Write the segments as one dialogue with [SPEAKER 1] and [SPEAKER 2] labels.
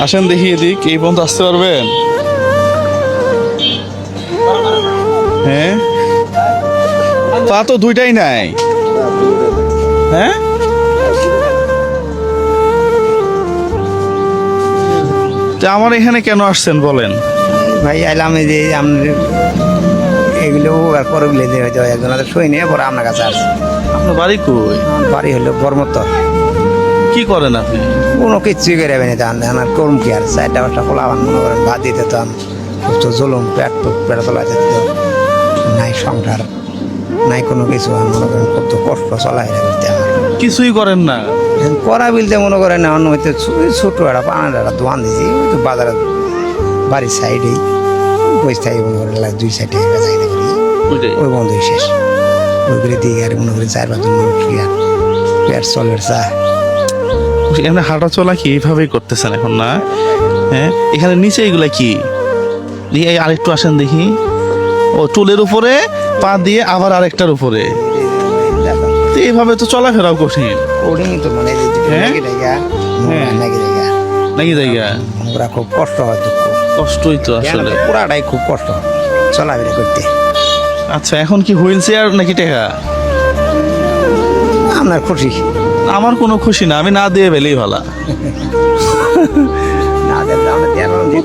[SPEAKER 1] আসেন দেখি এদিক, এই পর্যন্ত আসতে পারবেন? হ্যাঁ, পা তো দুইটাই নাই। হ্যাঁ, তা আমার এখানে কেন আসছেন বলেন?
[SPEAKER 2] ভাই আইলাম এই যে আপনার এগুলো আর পরে গুলো যে হয়তো একজন শুয়ে নিয়ে পরে আপনার কাছে আসছে।
[SPEAKER 1] আপনার বাড়ি কই?
[SPEAKER 2] আমার বাড়ি হলো বর্মত্তর।
[SPEAKER 1] কি করেন আপনি?
[SPEAKER 2] কোনো কিচ্ছুই করে বেনে তান আমার করুম কি আর 4টা খোলা আমার মনে করেন ভাত দিতে তো খুব তো জলুম পেট তোলা যেত নাই, সংসার নাই, কোনো কিছু আর মনে করেন খুব তো কষ্ট চলাই রাখতে আমার।
[SPEAKER 1] কিছুই করেন না?
[SPEAKER 2] করা বিলতে মনে করেন না অন্য হয়তো ছোটো একটা পানার একটা দোয়ান দিয়েছি ওই তো বাজারে বাড়ির সাইডেই বসে থাকি মনে করেন 2 সাইডে যাই না করি ওই বন্ধই শেষ ওই করে দিয়ে আর মনে করি 4-5 জন মানুষ কি আর পেট চলের চা।
[SPEAKER 1] এখানে হাঁটা চলা কি এইভাবেই করতেছেন এখন না? হ্যাঁ, এখানে নিচে এগুলা কি? দেখি আরেকটু আসেন দেখি। ও টুলের উপরে পা দিয়ে আবার আরেকটার উপরে, তো এইভাবে তো চলাফেরাও কঠিন।
[SPEAKER 2] ওটাই তো মানে
[SPEAKER 1] হ্যাঁ? নাকি জায়গা
[SPEAKER 2] ওরা খুব কষ্ট হয়, দুঃখ
[SPEAKER 1] কষ্টই তো আসলে।
[SPEAKER 2] পুরাটাই খুব কষ্ট হয় চলাফেরা করতে।
[SPEAKER 1] আচ্ছা, এখন কি হুইল চেয়ার নাকি টেকা?
[SPEAKER 2] আপনার খুশি?
[SPEAKER 1] আমার কোনো খুশি না, আমি না দিয়ে পেলেই ভালো।
[SPEAKER 2] না দেখলে আমরা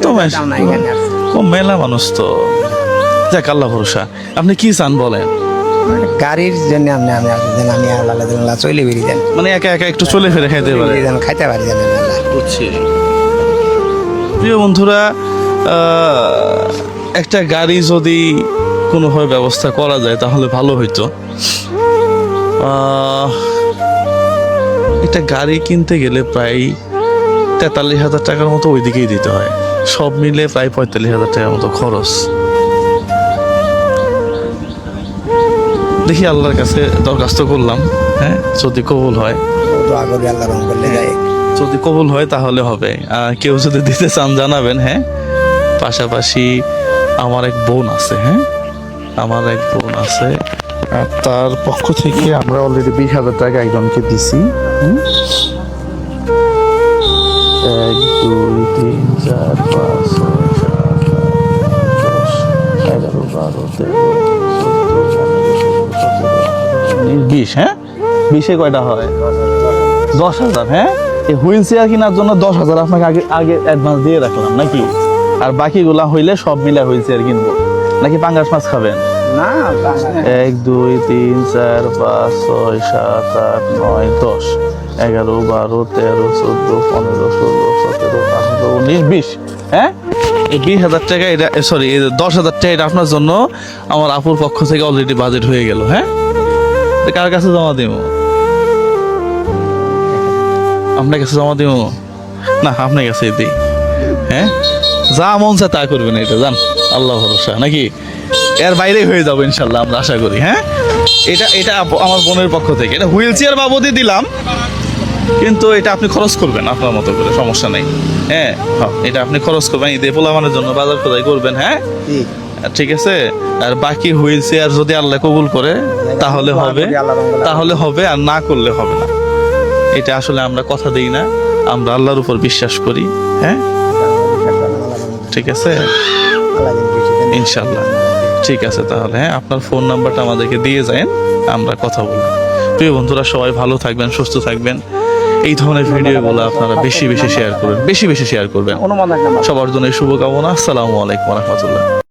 [SPEAKER 1] তো ও মেলা মানুষ তো, যাক আল্লাহ ভরসা। আপনি কি চান বলেন?
[SPEAKER 2] গাড়ির জন্য আপনি আমি আল্লাহ চলে বেরিয়ে দেন,
[SPEAKER 1] মানে একা একা একটু চলে ফিরে খাইতে পারে।
[SPEAKER 2] খাইতে পারি জানেন আল্লাহ।
[SPEAKER 1] বুঝছি। প্রিয় বন্ধুরা, একটা গাড়ি যদি কোনোভাবে ব্যবস্থা করা যায় তাহলে ভালো হইতো। একটা গাড়ি কিনতে গেলে প্রায় 43,000 টাকার মতো ওই দিকেই দিতে হয়, সব মিলে প্রায় 45,000 টাকার মতো খরচ। দেখি আল্লাহর কাছে দরখাস্ত করলাম, হ্যাঁ, যদি কবুল হয়,
[SPEAKER 2] দোয়া করি আল্লাহ রহম করলে যায়।
[SPEAKER 1] যদি কবুল হয় তাহলে হবে। কেউ যদি দিতে চান জানাবেন। হ্যাঁ, পাশাপাশি আমার এক বোন আছে। হ্যাঁ, আমার এক বোন আছে, তার পক্ষ থেকে আমরা অলরেডি 20,000 টাকা একজনকে দিছি। 1 2 3 4 5 6 7 8 9 10 11 12 13 14 15 16 17 18 19 20। হ্যাঁ, 20-এ কয়টা হয়? 10,000। হ্যাঁ, এই হুইল চেয়ার কেনার জন্য 10,000 আপনাকে আগে আগে অ্যাডভান্স দিয়ে রাখলাম নাকি? আর বাকিগুলা হইলে সব মিলে হুইল চেয়ার কিনবো নাকি পাঙ্গাস মাছ খাবেন?
[SPEAKER 2] না
[SPEAKER 1] 1 2 3 4 5 6 7 8 9 10 11 12 13 14 15 16 17 18 19 20। হ্যাঁ, এই 20,000 টাকা এটা, সরি 10,000 টাকা এটা আপনার জন্য আমার আপুর পক্ষ থেকে অলরেডি বাজেট হয়ে গেল। হ্যাঁ, কার কাছে জমা দিব? আপনার কাছে জমা দিব না? আপনার কাছে দিই। হ্যাঁ, যা মন চায় তা করবেন, এটা জান আল্লাহ ভরসা নাকি? এর বাইরে হয়ে যাবো ইনশাল্লাহ, আমরা আশা করি। হ্যাঁ, এটা এটা আমার বোনের পক্ষ থেকে, এটা হুইল চেয়ার বাবদই দিলাম, কিন্তু এটা আপনি খরচ করবেন আপনার মতো করে, সমস্যা নেই। হ্যাঁ, এটা আপনি খরচ করবেন, ঈদে পোলাপানের জন্য বাজার খোদাই করবেন। হ্যাঁ, ঠিক আছে। আর বাকি হুইল চেয়ার যদি আল্লাহ কবুল করে তাহলে হবে, তাহলে হবে, আর না করলে হবে না। এটা আসলে আমরা কথা দিই না, আমরা আল্লাহর উপর বিশ্বাস করি। হ্যাঁ, ঠিক আছে, ইনশাল্লাহ। ঠিক আছে তাহলে। হ্যাঁ, আপনার ফোন নাম্বারটা আমাদেরকে দিয়ে যান, আমরা কথা বলবো। প্রিয় বন্ধুরা, সবাই ভালো থাকবেন, সুস্থ থাকবেন। এই ধরনের ভিডিওগুলো আপনারা বেশি বেশি শেয়ার করবেন, বেশি বেশি শেয়ার করবেন। সবার জন্য শুভকামনা। আসসালামু আলাইকুম ওয়া রাহমাতুল্লাহ।